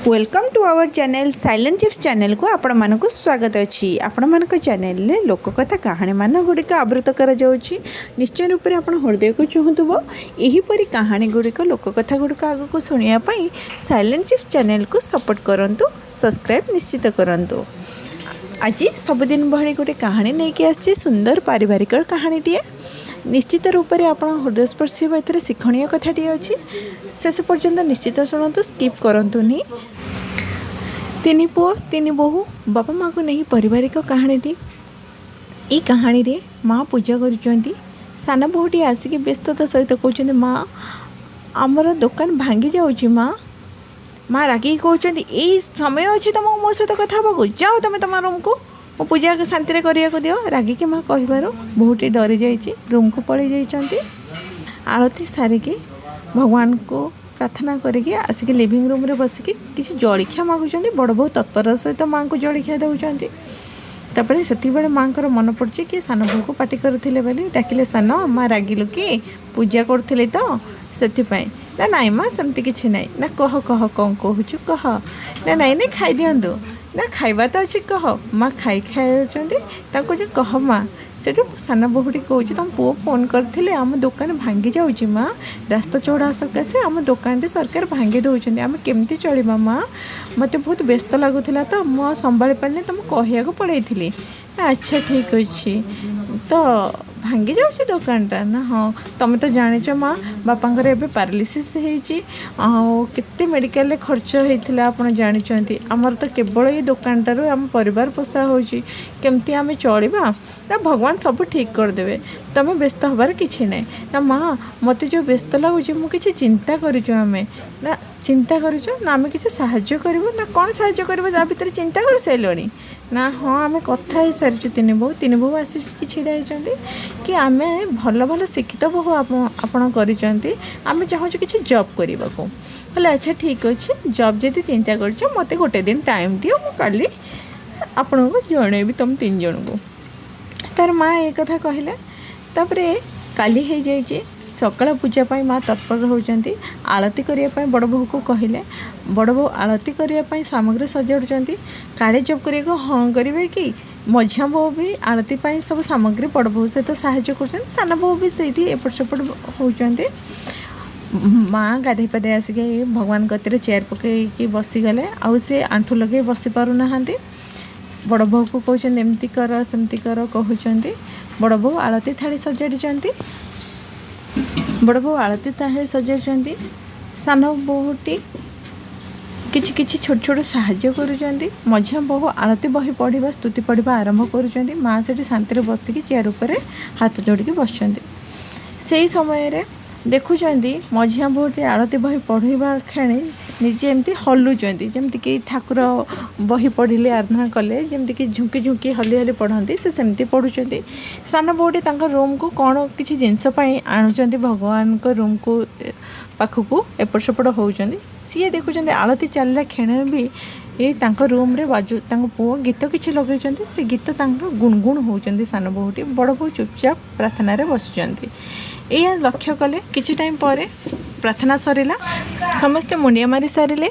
Welcome to our channel Silent Chips channel को आपण मानक स्वागत अच्छी आपण मानक चैनल में लोककथा कहानी मान गुड़िक आवृत कर निश्चय रूप से आप हृदय को चुहतुब यहीपरि कहानी गुड़िक लोककथा गुड़िक आग को शुणापी साइलेंट चिप्स चैनल को सपोर्ट करूँ सब्सक्राइब निश्चित करूँ। आज सबुदिन भली गोटे कहानी नहीं कि आसी सुंदर पारिवारिक कहानीटे निश्चित रूप से आप हृदयस्पर्शी ए शिक्षणीय कथाटी अच्छी शेष पर्यंत निश्चित शुणु स्किप करंतुनी। तीन पुओ तीन बोहू बापा माँ को नहीं पारिवारिक कहानीटी ये कहानी रे माँ पूजा करुँच सान बोहूटी आसिक व्यस्तता सहित कहते माँ आमर दुकान भांगी जाऊँगी माँ माँ रागिक कहते यही समय अच्छे तुम मो सहित कथा हाँ जाओ तुम तुम रूम को मो पूजा शांति करने दियो रागिक माँ कह बहुटी डरी जाइए रूम को पलि जाइए आरती सारिकी भगवान को प्रार्थना करके आसिक लिविंग रूम रे बसिकी किसी जलखिया मागुंट बड़ बहु तत्पर सहित माँ को जलखिया दौरान तापर से माँ को मन पड़े कि सान बहू को पार्टी करते बोली डाकिले सान माँ रागिलु कि पूजा करते तो से ना नाई माँ सेमती किसी ना ना कह कह कौन कहूँ कह ना नाई नहीं खाई दिंतु ना खाइबा तो अच्छी कह माँ खाई खाई कह माँ से सान बहुटी कहे तुम पुओ फोन करते आम दुकान भांगी जाऊँगी माँ रास्ता चौड़ा सकाशे आम दुकान सरकार भांगी दौरान आम केमती चलवा माँ मत बहुत व्यस्त लगुला तो मुझे संभाली पारे तुम कहया पड़े अच्छा ठीक अच्छे तो भांगी जाऊँगी दुकानटा ना हाँ तुम तो जाच माँ बापांकर एवं पारालिसिस होते मेडिकल खर्च होता आप जानते आमर तो केवल ये दुकानटार आम परिवार पोषा होमती आम चलवा ना भगवान सब ठीक करदे तुम व्यस्त हबार किसी ना ना माँ मत जो व्यस्त लगुच मुझे चिंता करें ना चिंता कर ना आम किसी साहाय्य करूँ ना कौन साहाय्य कर भितर चिंता कर सारे ना हाँ आम कथा ही सारी तीन बहु आसिक छिड़ा होती कि आम भल भल शिक्षित बहु आपण करें चाहूँ कि जॉब करने को बोले अच्छा ठीक अच्छे जॉब जब चिंता कर मत गोटे दिन टाइम दियो मुझे आपण को जनइबी तुम तीन जन को तार माँ ये कथा कहले तापर काली हो जाइए सकाळ पूजापाई माँ तत्पर होती आलती करने बड़ बोहू को कहले बड़ बोहू आलती करने सामग्री सजाड़ काले जब कर हाँ करेंगे कि मझिया बोहू भी आलती सब सामग्री बड़ बोहू सहित साहाय्य कर सान बोहू भी से एपट सेपट होती माँ गाधे पाधे आसिक भगवान गतिर चेयर पकई बसीगले आउ से आंठू लगे बसी पारना बड़ बोहू को कहते एमती कर सेमती कर कहते बड़ बोहू आलती थाली सजाड़ी बड़ बोहू आलती थाली सजाड़ी सान बोहूटी किछि किछि छोट छोट साहाय्य करुँच मझिया बोहू आलती बही पढ़ा स्तुति पढ़ा आरंभ करुँच माँ से शांति बसिकी चेयर उपर हाथ जोड़िकी बस से समय देखुं मझिया बोहूटी आलती बही पढ़ा खेणी निजे एमती हलुंट जमती कि ठाकुर बही पढ़िले आराधना कले जमती कि झुंकी झुंकी हली हली पढ़ती से सेमती पढ़ुंट सान बोहूटी रूम को कौन किसी जिनसपाई आणुंट भगवान को रूम को पाखक एपट सेपट होती सी देखुं आलती चलला क्षण भी ये रूम रे बाजू पुओ गीत किसी लगे से गीत गुणगुण होती सान बोहूटी बड़ बोहू चुपचाप प्रार्थना बसुँच या लक्ष्य कले किसी टाइम पर प्रार्थना सरला समस्ते मुंडिया मारी सारे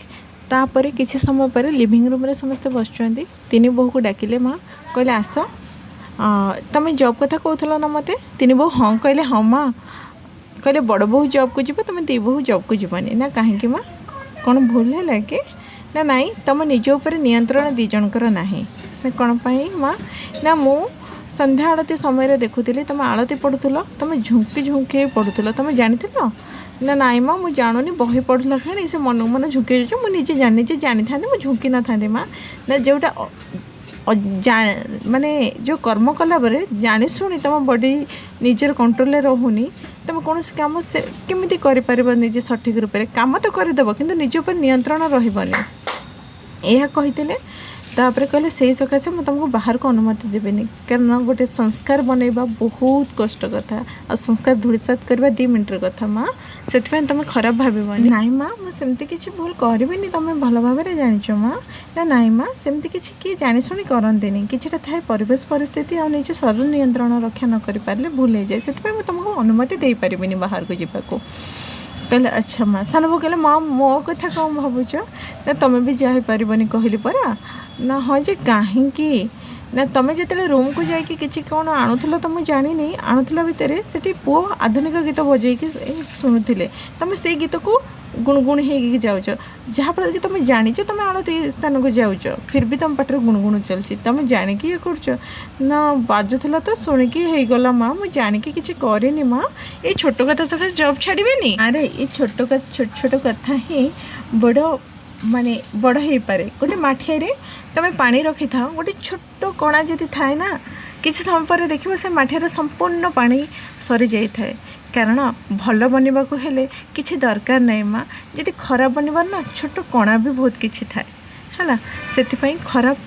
तापर किसी समय पर लिविंग रूम रे समस्ते बसुँच तीन बोहू को डाकिले माँ कहले आस तुम जॉब कथा कहूल ना मत तीन बोहू हाँ कहले हाँ माँ कहले बड़ बोहू जॉब को जीव तुम दी बोहू जॉब को जीवनी ना कहीं माँ कौन भूल है कि ना नाई तुम निज उपर नियंत्रण दी जनकर नाही कौन पाई माँ ना मु संध्या आलती समय देखुली तुम आलती पढ़ुल तुम झुंकी झुंकी पढ़ुल तुम जानी ना नाई माँ मुझे जानूनी बही पढ़ला खेणी से मन मन झुंकी जाऊँ मुझे जानी जानी था मुझे झुंकी न था माँ ना जोटा माने जो कर्म कला बरे जानी शुणी तुम बॉडी निजर कंट्रोल रोनी तुम कौन कम से केमी कर निजे सठिक रूप से कम तो करदेव कि निज उपर नियंत्रण रही यह कही तापर कहले से सकाशे मुझे तुमको बाहर को अनुमति देवेनि कारण गोटे संस्कार बनइबा बहुत कष्ट कथा आ संस्कार धूलिसात करवा 2 मिनटर कथा माँ से तुम खराब भावनी नाई माँ मुझे किसी भूल करी तुम भल भाव जाच माँ ना नाई माँ सेमती किसी किए जाशुणी करते किसीटा थाए परिवेश परिस्थिति आ निज शरीर नियंत्रण रक्षा न कर पारे भूल हो जाए से तुमको अनुमति दे पारिनी बाहर को जावाक कहले अच्छा माँ सान बो कहले माँ मो कथा कौन भावुच ना तुम भी जापरबनी कहली परा ना हाँ जे कहीं ना तुम जो रूम को जाकि किसी कौन आणुल तो मुझे जानी आणुला भितर से पुओ आधुनिक गीत बजेकी शुणुले तुम से गीत को गुणगुण हो जाऊँ जहाँफल कि तुम जाच तुम आड़ती स्थान को जाऊच फिर भी तुम पाटर गुणगुण चलती तुम जाणिकी ये कर ना बाजुला तो शुणिकी होगला माँ मुझे जाणिकी किसी करनी माँ ये छोट कथा सकाश जॉब छाड़बेनि अरे ये छोट छोट कथा ही बड़ माने बड़ हो पारे गोटे माठिया तुम पानी रखी था गोटे छोट कणा जदि थाए ना किसी समय पर देखो से माठियार संपूर्ण पानी सरी जाए कारण भल बनवाक हेले किसी दरकार नहीं माँ जदि खराब बनवार ना छोट कणा भी बहुत किसी थाए है से खराब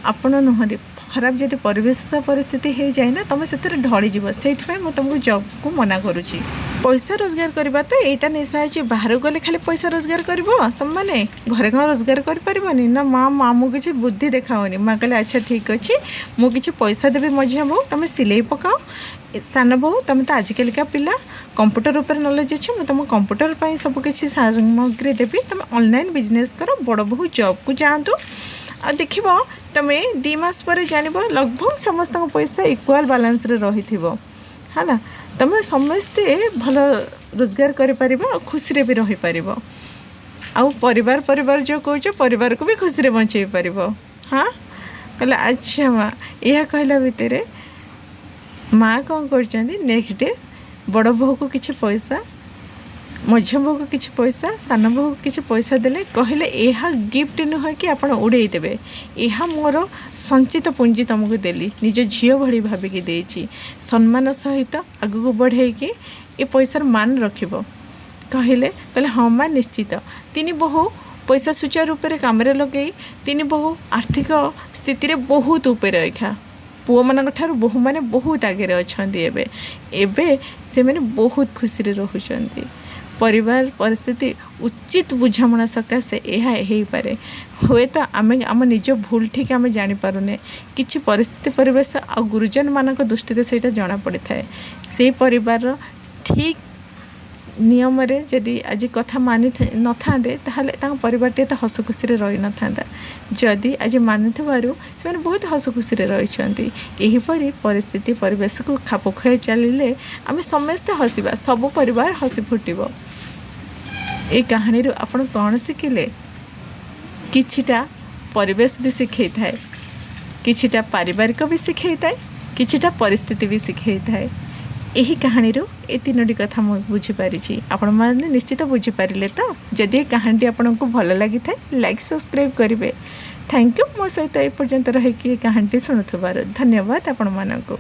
आपण नुहति खराब जदि परिवेश परिस्थिति हो जाए ना तुम से ढलीज से तुमको जॉब को मना करुँची पैसा रोजगार करवा तो यहाँ निशा अच्छे बाहर गले खाली पैसा रोजगार कर तुम मैंने घरे कौन रोजगार करनी ना माँ माँ मुझे किसी बुद्धि देखाओनी माँ कहले अच्छा ठीक अच्छे मुझे किसी पैसा देवी मझिया बो तुम सिलाई पकाओ सान बो तुम तो आजिकल का पिला कंप्यूटर उपर नॉलेज अच्छे मुझे तुम कंप्यूटर पर सब किसी सामग्री देवी तुम ऑनलाइन बिजनेस कर बड़ बहु जॉब को जातु आ देख तुम्हें 2 मास पर जान लगभग समस्त पैसा इक्वाल बालांस रही है तुम समस्ते भल रोजगार कर खुशी भी रही पार परिवार जो कौच परिवार को भी खुशी बचे पार हाँ कहला अच्छा माँ यह कहला भितर माँ कौन कर नेक्स्ट डे बड़ बहू को किसी पैसा मझ बहू को किसी पैसा सान बहू को किसी पैसा देले कहले यह गिफ्ट नुह कि आप उड़े देवे यह मोर संचित पुंजी तुमको देली निज झील भली भाविकी देची सम्मान सहित आगू बढ़े कि ये पैसार मान रखिब कहले हाँ माँ निश्चित 3 बहू पैसा सुचारू रूप से कम लगे 3 बहू आर्थिक स्थिति बहुत ऊपर रखा पुओ मान बहु मैंने बहुत आगे अच्छा एवं से मैंने बहुत खुशी रोचंती परिवार परिस्थिति उचित बुझामणा सकाशे यह पारे हुए तो आम आम निज भूल ठीक आम जानीपारे किसी परिस्थिति परिवेश आ गुरुजन मान दृष्टि से जना पड़ था से परिवार ठीक नियम रे जदि आज कथा मानि न था परिवार टे हस खुशी रही न था जदि आज मानुवर से बहुत हस खुशी रही यहीपरि परिस्थिति परिवेश को खाप खुआई चलिए आम समस्ते हसवा सब परिवार हसी फुटब ये कहानी आपण कौन शिखिले किछिटा परिवेश भी शिखई थाए किछिटा पारिवारिक भी शिखई थाए किछिटा परिस्थिति भी शिखई थाए यही कहानी ये 3टी कथा मुझे बुझीपारी आपण मैंने निश्चित बुझीपारे तो जदि ये कहानी आपन को भल लगी था लाइक सब्सक्राइब करेंगे थैंक यू मो सहित ए पर्यंत रही कहानी शुणुबार धन्यवाद आपण मानक।